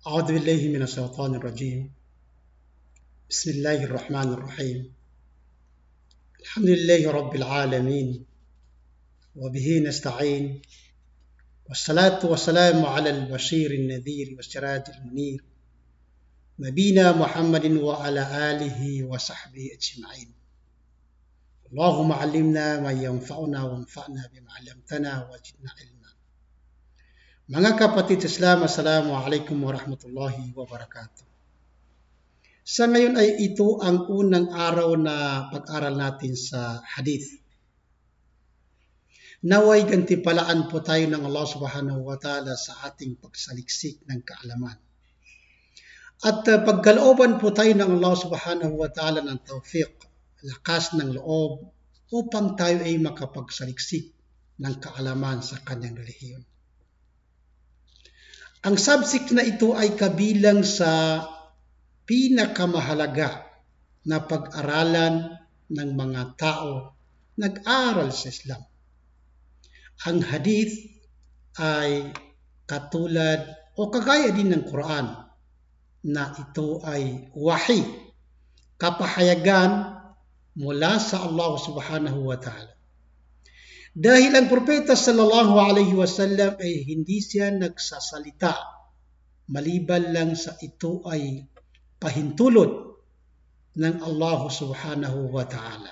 أعوذ بالله من الشيطان الرجيم. بسم الله الرحمن الرحيم. الحمد لله رب العالمين وبه نستعين، والصلاة والسلام على البشير النذير والسراج المنير نبينا محمد وعلى آله وصحبه أجمعين. اللهم علمنا ما ينفعنا وانفعنا بما علمتنا وزدنا علما. Mga kapatid sa Islam, Assalamualaikum warahmatullahi wabarakatuh. Sa ngayon ay ito ang unang araw na pag-aral natin sa hadith. Naway gantimpalaan po tayo ng Allah subhanahu wa ta'ala sa ating pagsaliksik ng kaalaman. At pagkalooban po tayo ng Allah subhanahu wa ta'ala ng tawfiq, lakas ng loob, upang tayo ay makapagsaliksik ng kaalaman sa kanyang relihiyon. Ang subject na ito ay kabilang sa pinakamahalaga na pag-aralan ng mga tao nag-aral sa Islam. Ang hadith ay katulad o kagaya din ng Quran na ito ay wahi, kapahayagan mula sa Allah subhanahu wa ta'ala. Dahil ang propeta sallallahu alaihi wasallam ay hindi siya nagsasalita maliban lang sa ito ay pahintulot ng Allah subhanahu wa ta'ala.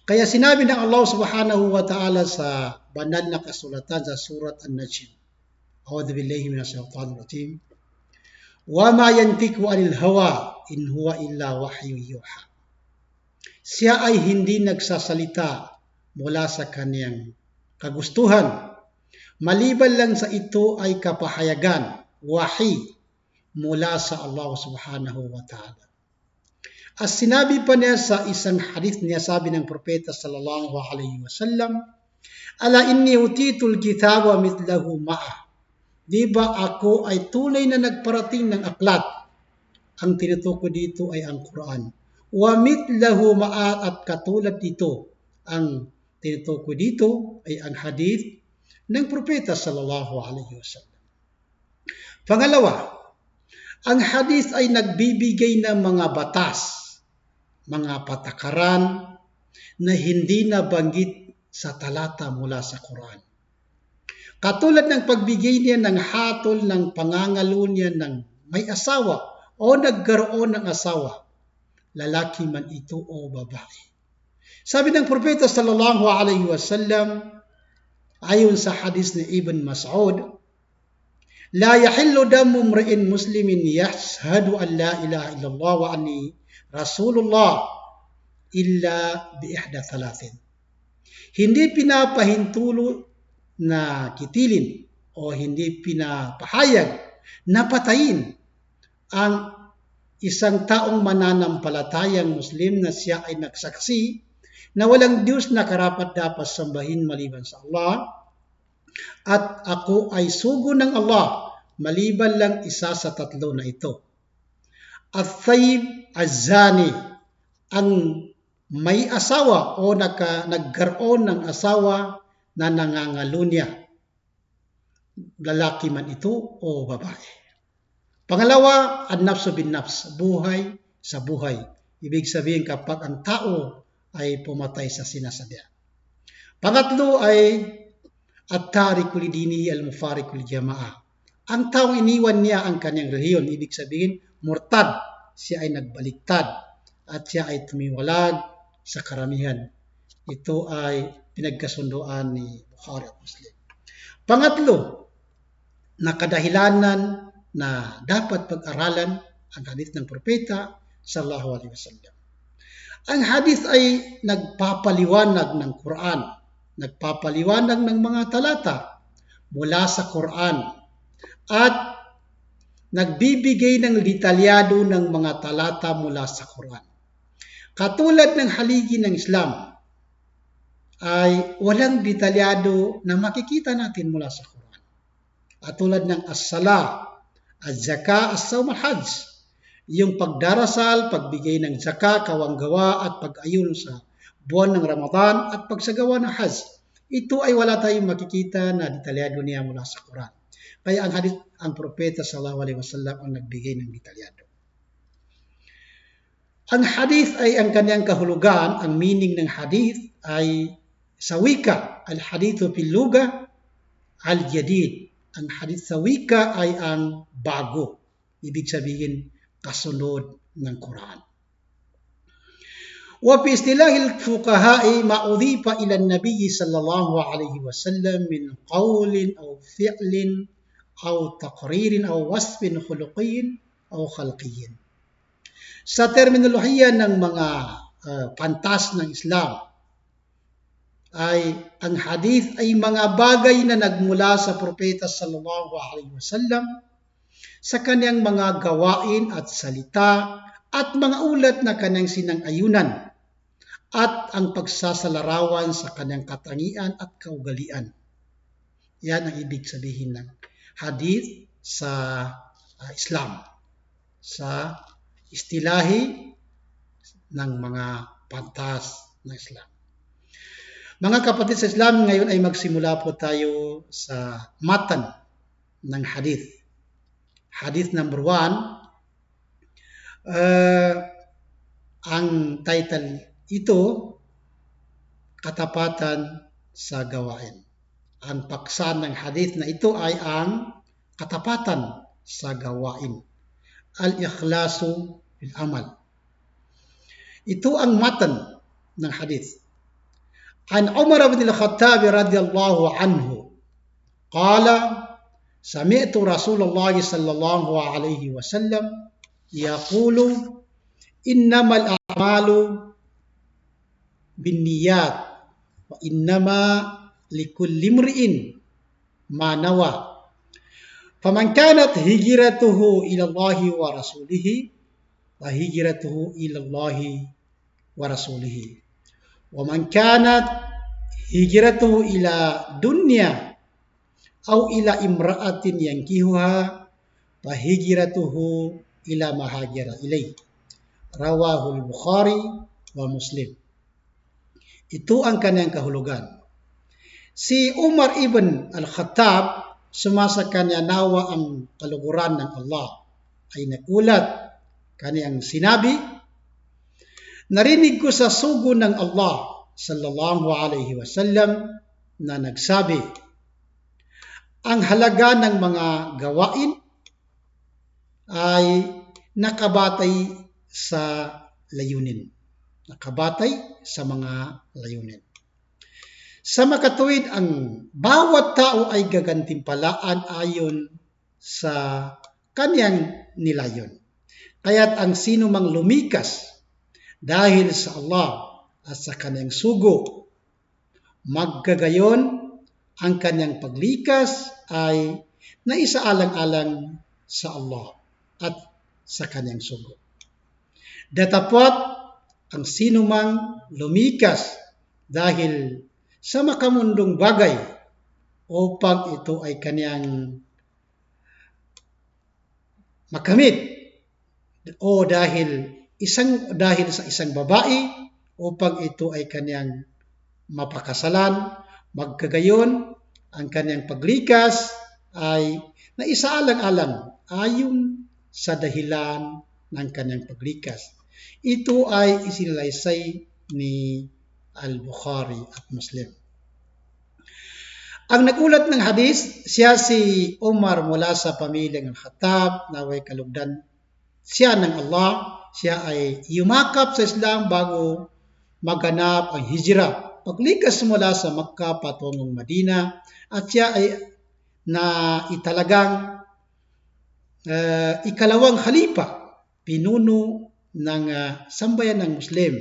Kaya sinabi ng Allah subhanahu wa ta'ala sa banal na kasulatan sa surat An-Najm, A'udhu billahi minash shaitanir rajim, wa ma yantiqu 'anil hawa in huwa illa wahyu yuha. Siya ay hindi nagsasalita mula sa kaniyang kagustuhan, maliban lang sa ito ay kapahayagan, wahi, mula sa Allah subhanahu wa ta'ala. As sinabi pa niya sa isang hadith niya, sabi ng propeta sallallahu alaihi wasallam, ala inni utitul kitaba mitlahu ma'a. Diba ako ay tunay na nagparating ng aklat. Ang tinutukoy dito ay ang Quran. Wa mitlahu ma'a, at katulad dito, ang tinutukoy dito ay ang hadith ng propeta sallallahu alaihi wasallam. Pangalawa, ang hadith ay nagbibigay ng mga batas, mga patakaran na hindi nabanggit sa talata mula sa Quran. Katulad ng pagbigay niya ng hatol ng pangangalo niya ng may asawa o nagkaroon ng asawa, lalaki man ito o babae. Sabi ng propeta sallallahu alaihi wasallam, ayon sa hadith ni Ibn Mas'ud, la yahillu damu mri'in muslimin yashhadu an la ilaha illallah wa anni rasulullah illa bi ihda thalathin. Hindi pinapahintulo na kitilin o hindi pinapahayag na patayin ang isang taong mananampalatayang Muslim na siya ay nagsaksi na walang Diyos na karapat-dapat sambahin maliban sa Allah, at ako ay sugo ng Allah maliban lang isa sa tatlo na ito. At-thayyib az-zani, ang may asawa o nagkaroon ng asawa na nangangalo niya, lalaki man ito o babae. Pangalawa, an-nafsu bin-nafs, buhay sa buhay. Ibig sabihin kapag ang tao ay pumatay sa sinasadya. Pangatlo ay at-tariku lidinihi al-mufariqu lil-jama'ah. Ang taong iniwan niya ang kanyang relihiyon, ibig sabihin murtad, siya ay nagbaliktad at siya ay tumiwalag sa karamihan. Ito ay pinagkasunduan ni Bukhari at Muslim. Pangatlo, na kadahilanan na dapat pag-aralan ang hadith ng propeta sallallahu alaihi wasallam. Ang hadith ay nagpapaliwanag ng Quran, nagpapaliwanag ng mga talata mula sa Quran, at nagbibigay ng detalyado ng mga talata mula sa Quran. Katulad ng haligi ng Islam, ay walang detalyado na makikita natin mula sa Quran. Katulad ng as-sala, az-zaka, as-sawm, al-hajj, yung pagdarasal, pagbigay ng zaka, kawanggawa at pag-ayun sa buwan ng Ramadan at pagsagawa ng hajj. Ito ay wala tayong makikita na detalyado niya mula sa Quran. Kaya ang propeta sallallahu alaihi wasallam ang nagbigay ng detalyado. Ang hadith ay ang kanyang kahulugan, ang meaning ng hadith ay sa wika, al-hadithu fil lugha al-jadid. Ang hadith sa wika ay ang bago. Ibig sabihin, kasunod ng Quran. وفي اصطلاح الفقهاء ما أضيف إلى النبي صلى الله عليه وسلم من قول أو فعل أو تقرير أو وصف خلقي أو خلقي. Sa terminolohiya ng mga pantas ng Islam ay ang hadith ay mga bagay na nagmula sa propeta sallallahu alaihi wasallam sa kanyang mga gawain at salita at mga ulat na kanyang sinang-ayunan at ang pagsasalarawan sa kanyang katangian at kaugalian. Yan ang ibig sabihin ng hadith sa Islam, sa istilahi ng mga pantas ng Islam. Mga kapatid sa Islam, ngayon ay magsimula po tayo sa matan ng hadith. Hadith number 1, ang title ito, katapatan sa gawain. Ang paksa ng hadith na ito ay ang katapatan sa gawain. Al-ikhlasu bil amal. Ito ang matan ng hadith. An Umar bin al-Khattab radhiyallahu anhu qala sami'tu Rasulullah sallallahu alaihi wasallam yaqulu innamal a'malu binniyat wa innama likulli imri'in ma nawa. Faman kanat hijratuhu ila Allah wa rasulihi wa hijratuhu ila Allah wa rasulihi. Wa man kanat hijratuhu ila dunya aw ila imra'atin yankihuha fa hijratuhu ila ma hajara ilayhi. Rawahu al-Bukhari wa Muslim. Ito ang kanyang kahulugan. Si Umar ibn al-Khattab, sumasa kanya nawa ang kaluguran ng Allah, ay nagulat kanyang sinabi, narinig ko sa sugo ng Allah sallallahu alaihi wasallam na nagsabi, ang halaga ng mga gawain ay nakabatay sa layunin. Nakabatay sa mga layunin. Sa makatuwid, ang bawat tao ay gagantimpalaan ayon sa kanyang nilayon. Kaya't ang sino mang lumikas dahil sa Allah at sa kanyang sugo, maggagayon ang kanyang paglikas ay naisaalang-alang sa Allah at sa kanyang sugo. Datapwat ang sino mang lumikas dahil sa makamundong bagay upang ito ay kanyang makamit o dahil sa isang babae upang ito ay kanyang mapakasalan, magkagayon ang kanyang paglikas ay naisaalang-alang ayon sa dahilan ng kanyang paglikas. Ito ay isinalaysay ni Al-Bukhari at Muslim. Ang nagulat ng hadith, siya si Umar mula sa pamilyang Al-Khattab, naway kalugdan siya ng Allah. Siya ay yumakap sa Islam bago maganap ang hijrah. Paglikas mula sa Makkah patungong Madina at siya ay italagang ikalawang khalifa, pinuno ng sambayan ng Muslim.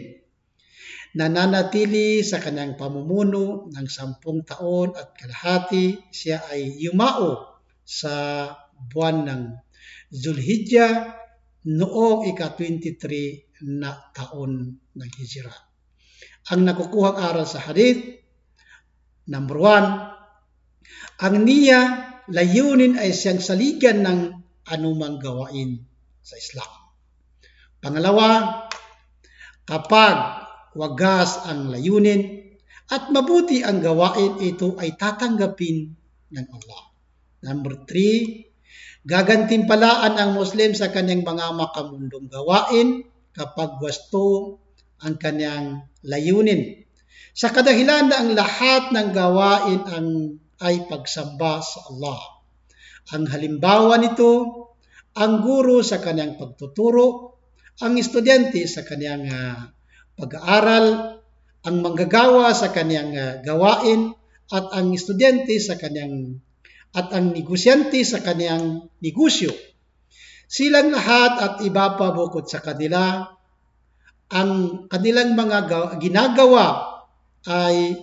Nananatili sa kanyang pamumuno ng 10 taon at kalahati. Siya ay yumao sa buwan ng Zulhijjah noong ika-23 na taon ng hijrah. Ang nakukuhang aral sa hadith, number 1, ang niya layunin ay siyang saligan ng anumang gawain sa Islam. Pangalawa, kapag wagas ang layunin at mabuti ang gawain, ito ay tatanggapin ng Allah. Number 3, gagantimpalaan ang Muslim sa kanyang mga makamundong gawain kapag wasto ang kanyang layunin. Sa kadahilan na ang lahat ng gawain ay pagsamba sa Allah. Ang halimbawa nito, ang guro sa kanyang pagtuturo, ang estudyante sa kanyang pag-aaral, ang manggagawa sa kanyang gawain, at ang estudyante sa kanyang at ang negosyante sa kanyang negosyo. Silang lahat at iba pa bukod sa kanila, ang kanilang mga ginagawa ay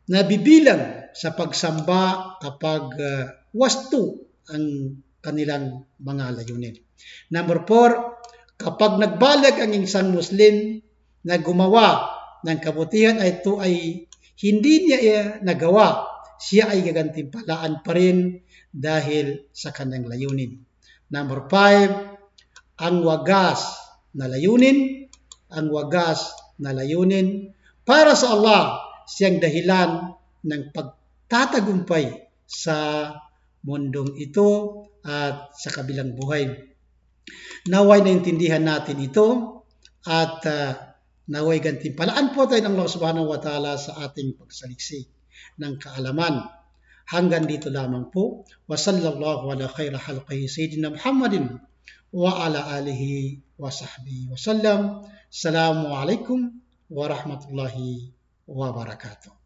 nabibilang sa pagsamba kapag wasto ang kanilang mga layunin. Number 4, kapag nagbalag ang isang Muslim na gumawa ng kabutihan ay ito ay hindi niya nagawa, siya ay gagantimpalaan pa rin dahil sa kanyang layunin. Number 5, ang wagas na layunin para sa Allah, siyang dahilan ng pagtatagumpay sa mundong ito at sa kabilang buhay. Naway naintindihan natin ito at naway gantimpalaan po tayo ng Allah Subhanahu wa Ta'ala sa ating pagsaliksik ng kaalaman. Hanggang dito lamang po. Wa sallallahu ala khaira khalqihi sayyidina Muhammadin wa ala alihi wa sahbihi wa sallam. Assalamu alaikum wa rahmatullahi wa barakatuh.